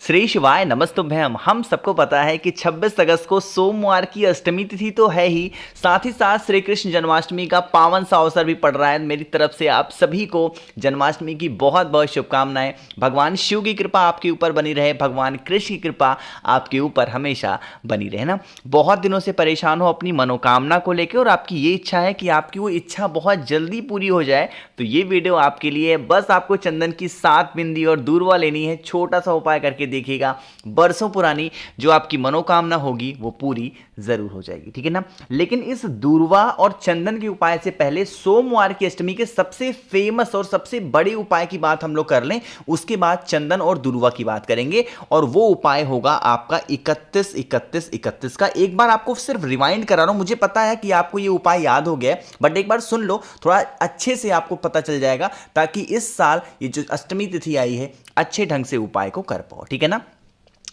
श्री शिवाय नमस्तुभ्यम। हम सबको पता है कि 26 अगस्त को सोमवार की अष्टमी तिथि तो है ही, साथ ही साथ श्री कृष्ण जन्माष्टमी का पावन सा अवसर भी पड़ रहा है। मेरी तरफ से आप सभी को जन्माष्टमी की बहुत बहुत शुभकामनाएं। भगवान शिव की कृपा आपके ऊपर बनी रहे, भगवान कृष्ण की कृपा आपके ऊपर हमेशा बनी रहे ना। बहुत दिनों से परेशान हो अपनी मनोकामना को लेकर और आपकी ये इच्छा है कि आपकी वो इच्छा बहुत जल्दी पूरी हो जाए, तो ये वीडियो आपके लिए है। बस आपको चंदन की 7 बिंदी और दूर्वा लेनी है। छोटा सा उपाय करके देखिएगा, बरसों पुरानी जो आपकी मनोकामना होगी वो पूरी जरूर हो जाएगी, ठीक है ना। लेकिन इस दूर्वा और चंदन के उपाय से पहले सोमवार की अष्टमी के सबसे फेमस और सबसे बड़े उपाय की बात हम लोग कर लें, उसके बाद चंदन और दूर्वा की बात करेंगे। और वो उपाय होगा आपका 31-31-31 का। एक बार आपको सिर्फ रिवाइंड करा रहा हूं, मुझे पता है कि आपको ये उपाय याद हो गया, बट एक बार सुन लो, थोड़ा अच्छे से आपको पता चल जाएगा, ताकि इस साल ये जो अष्टमी तिथि आई है अच्छे ढंग से उपाय को कर पाओ, ठीक है ना।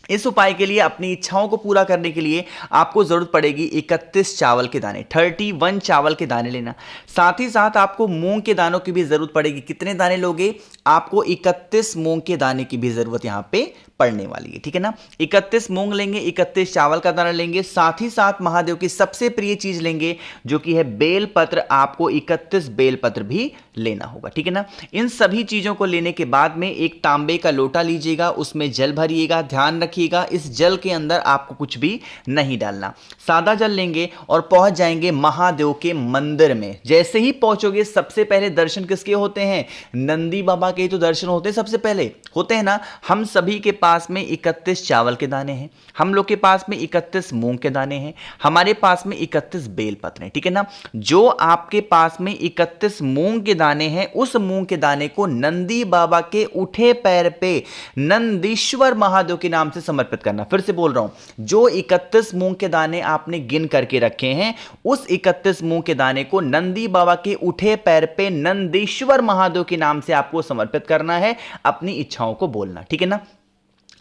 इस उपाय के लिए अपनी इच्छाओं को पूरा करने के लिए आपको जरूरत पड़ेगी 31 चावल के दाने, 31 चावल के दाने लेना। साथ ही साथ आपको मूंग के दानों की भी जरूरत पड़ेगी। कितने दाने लोगे? आपको 31 मूंग के दाने की भी जरूरत यहां पे पड़ने वाली है, ठीक है ना। 31 मूंग लेंगे, 31 चावल का दाना लेंगे, साथ ही साथ महादेव की सबसे प्रिय चीज लेंगे जो कि है बेलपत्र। आपको 31 बेलपत्र भी लेना होगा, ठीक है ना। इन सभी चीजों को लेने के बाद में एक तांबे का लोटा लीजिएगा, उसमें जल भरिएगा। ध्यान रखिएगा इस जल के अंदर आपको कुछ भी नहीं डालना, सादा जल लेंगे और पहुंच जाएंगे महादेव के मंदिर में। जैसे ही पहुंचोगे सबसे पहले दर्शन किसके होते हैं? नंदी बाबा के तो दर्शन होते हैं, सबसे पहले होते हैं ना। हम सभी के पास में 31 चावल के दाने हैं, हम लोग के पास में 31 मूंग के दाने हैं, हमारे पास में 31 बेलपत्र हैं, ठीक है ना। जो आपके पास में 31 मूंग के दाने हैं, उस मूंग के दाने को नंदी बाबा के उठे पैर पे नंदीश्वर महादेव के नाम से समर्पित करना। फिर से बोल रहा हूं, जो 31 मूंग के दाने आपने गिन करके रखे हैं, उस 31 मूंग के दाने को नंदी बाबा के उठे पैर पे नंदीश्वर महादेव के नाम से आपको समर्पित करना है। अपनी इच्छाओं को बोलना, ठीक है ना।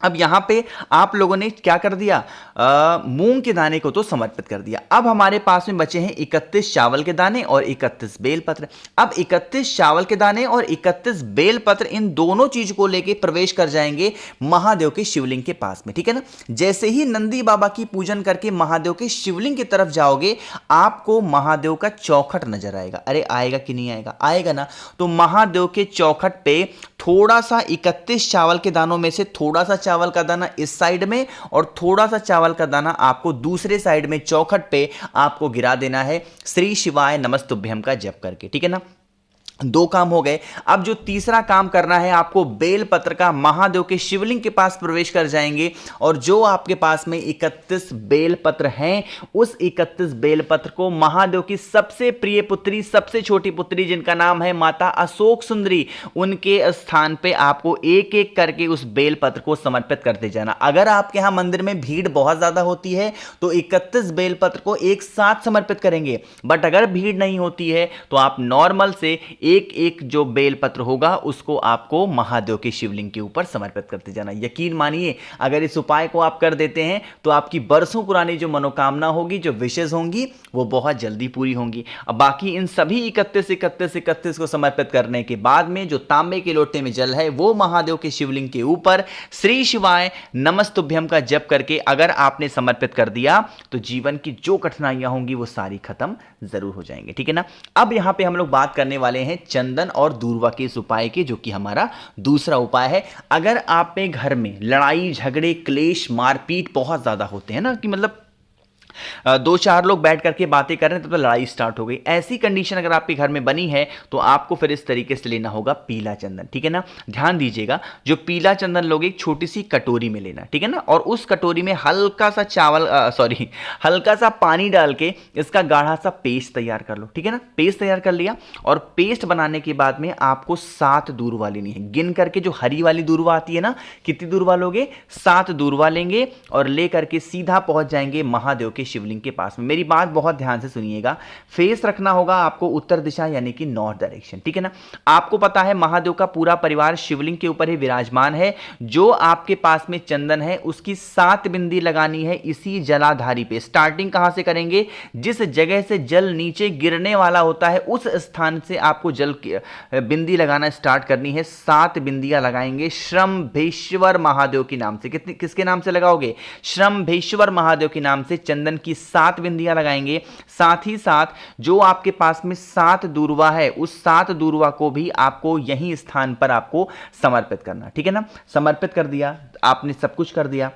अब यहां पे आप लोगों ने क्या कर दिया, मूंग के दाने को तो समर्पित कर दिया। अब हमारे पास में बचे हैं 31 चावल के दाने और 31 बेलपत्र। अब 31 चावल के दाने और 31 बेलपत्र, इन दोनों चीज को लेके प्रवेश कर जाएंगे महादेव के शिवलिंग के पास में, ठीक है ना। जैसे ही नंदी बाबा की पूजन करके महादेव के शिवलिंग की तरफ जाओगे, आपको महादेव का चौखट नजर आएगा। अरे आएगा कि नहीं आएगा? आएगा ना। तो महादेव के चौखट पे थोड़ा सा 31 चावल के दानों में से थोड़ा सा चावल का दाना इस साइड में और थोड़ा सा चावल का दाना आपको दूसरे साइड में चौखट पे आपको गिरा देना है, श्री शिवाय नमस्तुभ्यम का जप करके, ठीक है ना। 2 काम हो गए। अब जो तीसरा काम करना है आपको, बेलपत्र का। महादेव के शिवलिंग के पास प्रवेश कर जाएंगे और जो आपके पास में 31 बेलपत्र हैं, उस 31 बेलपत्र को महादेव की सबसे प्रिय पुत्री, सबसे छोटी पुत्री जिनका नाम है माता अशोक सुंदरी, उनके स्थान पे आपको एक एक करके उस बेलपत्र को समर्पित करते जाना। अगर आपके यहां मंदिर में भीड़ बहुत ज्यादा होती है तो 31 बेलपत्र को एक साथ समर्पित करेंगे, बट अगर भीड़ नहीं होती है तो आप नॉर्मल से एक एक जो बेलपत्र होगा उसको आपको महादेव के शिवलिंग के ऊपर समर्पित करते जाना। यकीन मानिए, अगर इस उपाय को आप कर देते हैं तो आपकी बरसों पुरानी जो मनोकामना होगी, जो विशेष होंगी, वो बहुत जल्दी पूरी होंगी। अब बाकी इन सभी 31 को समर्पित करने के बाद में जो तांबे के लोटे में जल है, वो महादेव के शिवलिंग के ऊपर श्री शिवाय नमस्तुभ्यम का जप करके अगर आपने समर्पित कर दिया तो जीवन की जो कठिनाइयां होंगी वो सारी खत्म जरूर हो जाएंगे, ठीक है ना। अब यहां पे हम लोग बात करने वाले हैं चंदन और दूर्वा के इस उपाय के, जो कि हमारा दूसरा उपाय है। अगर आप में घर में लड़ाई झगड़े क्लेश मारपीट बहुत ज्यादा होते हैं ना, कि मतलब 2-4 लोग बैठ करके बातें कर रहे हैं तो लड़ाई स्टार्ट हो गई, ऐसी कंडीशन अगर आपके घर में बनी है तो आपको फिर इस तरीके से लेना होगा पीला चंदन, ठीक है ना। ध्यान दीजिएगा, जो पीला चंदन लोगे एक छोटी सी कटोरी में लेना, ठीक है ना। और उस कटोरी में हल्का सा पानी डाल के इसका गाढ़ा सा पेस्ट तैयार कर लो, ठीक है ना। पेस्ट तैयार कर लिया और पेस्ट बनाने के बाद में आपको 7 दूर्वा लेनी है। गिन करके जो हरी वाली दूर्वा आती है ना, कितनी दूर्वा लोगे? 7 दूर्वा लेंगे और लेकर के सीधा पहुंच जाएंगे महादेव के के शिवलिंग के पास में। मेरी बात बहुत ध्यान से सुनिएगा। फेस रखना होगा आपको उत्तर दिशा यानी कि नॉर्थ डायरेक्शन, ठीक है ना। आपको पता है महादेव का पूरा परिवार शिवलिंग के ऊपर ही विराजमान है। जो आपके पास में चंदन है उसकी 7 बिंदी लगानी है इसी जलाधारी पे। स्टार्टिंग कहां से करेंगे? जिस जगह से जल नीचे गिरने वाला होता है उस स्थान से आपको जल बिंदी लगाना स्टार्ट करनी है। 7 बिंदियां लगाएंगे श्रम्भेश्वर महादेव के नाम से। किसके नाम से लगाओगे? श्रम्भेश्वर महादेव के नाम से चंदन की 7 बिंदियां लगाएंगे। साथ ही साथ जो आपके पास में 7 दूर्वा है उस 7 दूर्वा को भी आपको यही स्थान पर आपको समर्पित करना, ठीक है ना। समर्पित कर दिया आपने, सब कुछ कर दिया।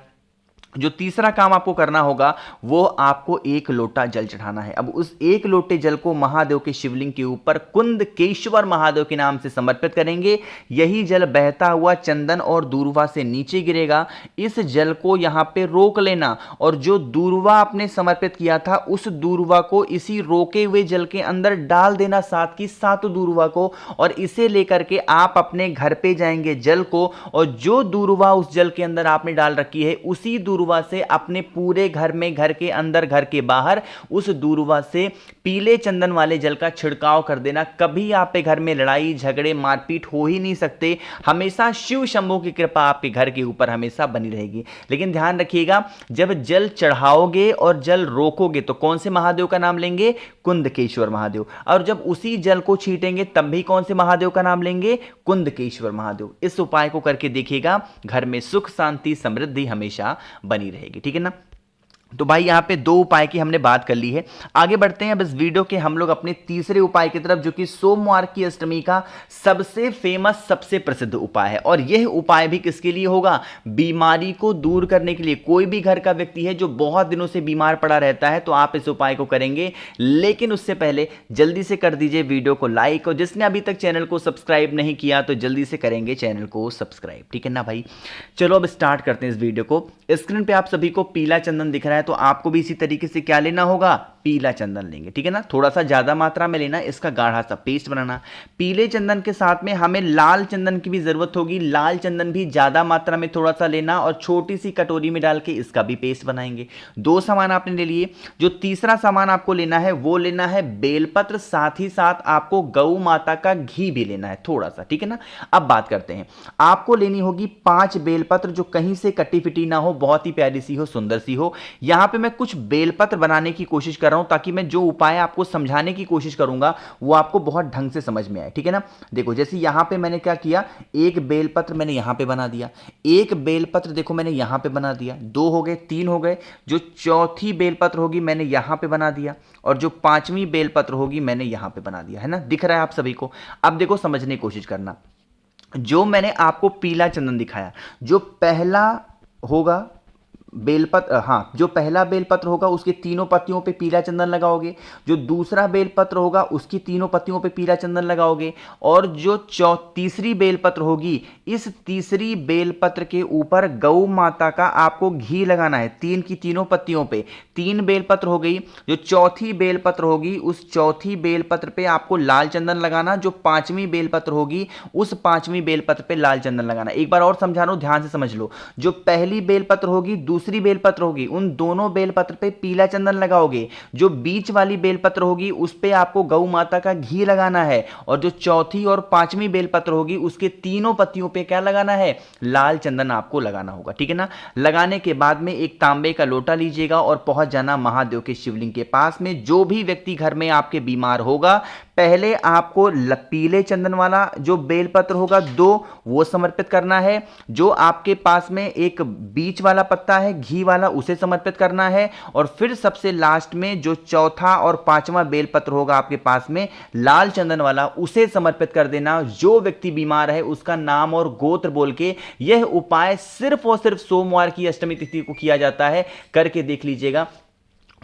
जो तीसरा काम आपको करना होगा वो आपको 1 लोटा जल चढ़ाना है। अब उस 1 लोटे जल को महादेव के शिवलिंग के ऊपर कुंदकेश्वर महादेव के नाम से समर्पित करेंगे। यही जल बहता हुआ चंदन और दूर्वा से नीचे गिरेगा। इस जल को यहां पे रोक लेना और जो दूर्वा आपने समर्पित किया था उस दूर्वा को इसी रोके हुए जल के अंदर डाल देना, 7 की 7 दूर्वा को, और इसे लेकर के आप अपने घर पे जाएंगे जल को, और जो दूर्वा उस जल के अंदर आपने डाल रखी है उसी दूर्वा से अपने पूरे घर में, घर के अंदर, घर के बाहर उस दूर्वा से पीले चंदन वाले जल का छिड़काव कर देना। कभी आप पे घर में लड़ाई झगड़े मारपीट हो ही नहीं सकते। हमेशा शिव शंभू की कृपा आपके घर के ऊपर हमेशा बनी रहेगी। लेकिन ध्यान रखिएगा, जब जल चढ़ाओगे और जल रोकोगे तो कौन से महादेव का नाम लेंगे? कुंदकेश्वर महादेव। और जब उसी जल को छीटेंगे तब भी कौन से महादेव का नाम लेंगे? कुंदकेश्वर महादेव। इस उपाय को करके देखिएगा, घर में सुख शांति समृद्धि हमेशा बनी रहेगी, ठीक है ना। तो भाई यहां पे 2 उपाय की हमने बात कर ली है। आगे बढ़ते हैं अब इस वीडियो के हम लोग अपने तीसरे उपाय की तरफ, जो कि सोमवार की अष्टमी का सबसे फेमस, सबसे प्रसिद्ध उपाय है। और यह उपाय भी किसके लिए होगा? बीमारी को दूर करने के लिए। कोई भी घर का व्यक्ति है जो बहुत दिनों से बीमार पड़ा रहता है तो आप इस उपाय को करेंगे। लेकिन उससे पहले जल्दी से कर दीजिए वीडियो को लाइक, और जिसने अभी तक चैनल को सब्सक्राइब नहीं किया तो जल्दी से करेंगे चैनल को सब्सक्राइब, ठीक है ना भाई। चलो अब स्टार्ट करते हैं इस वीडियो को। स्क्रीन पे आप सभी को पीला चंदन दिख रहा है, तो आपको भी इसी तरीके से क्या लेना होगा? पीला चंदन लेंगे, ठीक है ना। थोड़ा सा ज्यादा मात्रा में लेना, इसका गाढ़ा सा पेस्ट बनाना। पीले चंदन के साथ में हमें लाल चंदन की भी जरूरत होगी। लाल चंदन भी ज्यादा मात्रा में थोड़ा सा लेना और छोटी सी कटोरी में डाल के इसका भी पेस्ट बनाएंगे। 2 सामान आपने ले लिए। जो तीसरा सामान आपको लेना है वो लेना है बेलपत्र, साथ ही साथ आपको गौ माता का घी भी लेना है थोड़ा सा, ठीक है ना। अब बात करते हैं, आपको लेनी होगी 5 बेलपत्र, जो कहीं से कटी फिटी ना हो, बहुत ही प्यारी सी हो, सुंदर सी हो। यहां पे मैं कुछ बेलपत्र बनाने की कोशिश कर रहा हूं ताकि मैं जो उपाय आपको समझाने की कोशिश करूंगा वो आपको बहुत ढंग से समझ में आए, ठीक है ना। देखो जैसे यहां पे मैंने क्या किया, 1 बेलपत्र मैंने यहां पे बना दिया, 1 बेलपत्र देखो मैंने यहां पे बना दिया, 2 हो गए, 3 हो गए। जो चौथी बेलपत्र होगी मैंने यहां पे बना दिया, और जो 5वीं बेलपत्र होगी मैंने यहां पे बना दिया, है ना। दिख रहा है आप सभी को। अब देखो समझने की कोशिश करना। जो मैंने आपको पीला चंदन दिखाया, जो पहला होगा बेलपत्र, हाँ, जो पहला बेलपत्र होगा उसके तीनों पत्तियों पे पीला चंदन लगाओगे। जो दूसरा बेलपत्र होगा उसकी तीनों पत्तियों पे पीला चंदन लगाओगे। और जो तीसरी बेलपत्र होगी, इस तीसरी बेलपत्र के ऊपर गौ माता का आपको घी लगाना है। 3 की तीनों पत्तियों पे 3 बेलपत्र हो गई। जो चौथी बेलपत्र होगी उस चौथी बेलपत्र पे आपको लाल चंदन लगाना। जो 5वीं बेलपत्र होगी उस 5वीं बेलपत्र पे लाल चंदन लगाना। एक बार और समझा रहा हूं, ध्यान से समझ लो। जो पहली बेलपत्र होगी, दूसरी बेलपत्र होगी, उन दोनों बेलपत्र पे पीला चंदन लगाओगे। जो बीच वाली बेलपत्र होगी उस पे आपको गौ माता का घी लगाना है। और जो चौथी और 5वीं बेलपत्र होगी उसके तीनों पत्तियों पे क्या लगाना है? लाल चंदन आपको लगाना होगा, ठीक है ना। लगाने के बाद में एक तांबे का लोटा लीजिएगा और पहुंच जाना महादेव के शिवलिंग के पास में। जो भी व्यक्ति घर में आपके बीमार होगा, पहले आपको पीले चंदन वाला जो बेलपत्र होगा 2 वो समर्पित करना है। जो आपके पास में एक बीच वाला पत्ता है घी वाला, उसे समर्पित करना है। और फिर सबसे लास्ट में जो चौथा और 5वां बेलपत्र होगा आपके पास में लाल चंदन वाला, उसे समर्पित कर देना। जो व्यक्ति बीमार है उसका नाम और गोत्र बोल के। यह उपाय सिर्फ और सिर्फ सोमवार की अष्टमी तिथि को किया जाता है। करके देख लीजिएगा,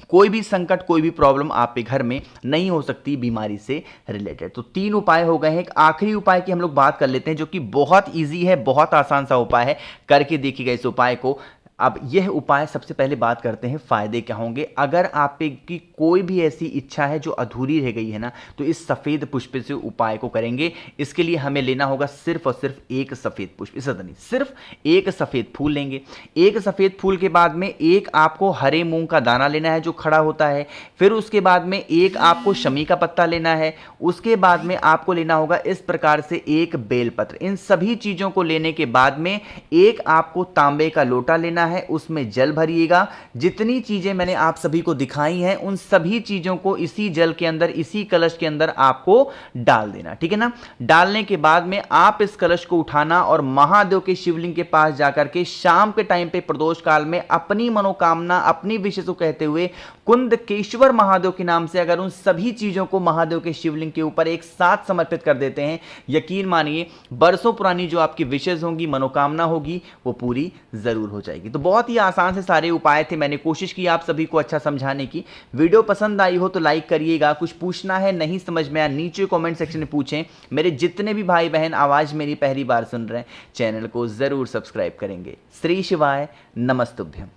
कोई भी संकट, कोई भी प्रॉब्लम आपके घर में नहीं हो सकती बीमारी से रिलेटेड। तो 3 उपाय हो गए हैं। एक आखिरी उपाय की हम लोग बात कर लेते हैं, जो कि बहुत इजी है, बहुत आसान सा उपाय है। करके देखिएगा इस उपाय को। अब यह उपाय सबसे पहले बात करते हैं फायदे क्या होंगे। अगर आपकी कोई भी ऐसी इच्छा है जो अधूरी रह गई है ना, तो इस सफेद पुष्प से उपाय को करेंगे। इसके लिए हमें लेना होगा सिर्फ और सिर्फ एक सफेद पुष्प, इससे नहीं, सिर्फ एक सफेद फूल लेंगे। एक सफेद फूल के बाद में एक आपको हरे मूंग का दाना लेना है जो खड़ा होता है। फिर उसके बाद में एक आपको शमी का पत्ता लेना है। उसके बाद में आपको लेना होगा इस प्रकार से एक बेलपत्र। इन सभी चीजों को लेने के बाद में एक आपको तांबे का लोटा लेना है, उसमें जल भरिएगा। जितनी चीजें मैंने आप सभी को दिखाई हैं उन सभी चीजों को इसी जल के अंदर, इसी कलश के अंदर आपको डाल देना, ठीक है ना। डालने के बाद में आप इस कलश को उठाना और महादेव के शिवलिंग के पास जाकर के शाम के टाइम पे प्रदोष काल में अपनी मनोकामना, अपनी विशेष को कहते हुए कुंदकेश्वर महादेव के नाम से अगर उन सभी चीजों को महादेव के शिवलिंग के ऊपर एक साथ समर्पित कर देते हैं, यकीन मानिए बरसों पुरानी जो आपकी विशेष होंगी, मनोकामना होगी, वो पूरी जरूर हो जाएगी। तो बहुत ही आसान से सारे उपाय थे, मैंने कोशिश की आप सभी को अच्छा समझाने की। वीडियो पसंद आई हो तो लाइक करिएगा। कुछ पूछना है, नहीं समझ में आया, नीचे कमेंट सेक्शन में पूछें। मेरे जितने भी भाई बहन आवाज मेरी पहली बार सुन रहे हैं, चैनल को जरूर सब्सक्राइब करेंगे। श्री शिवाय नमस्तुभ्यम।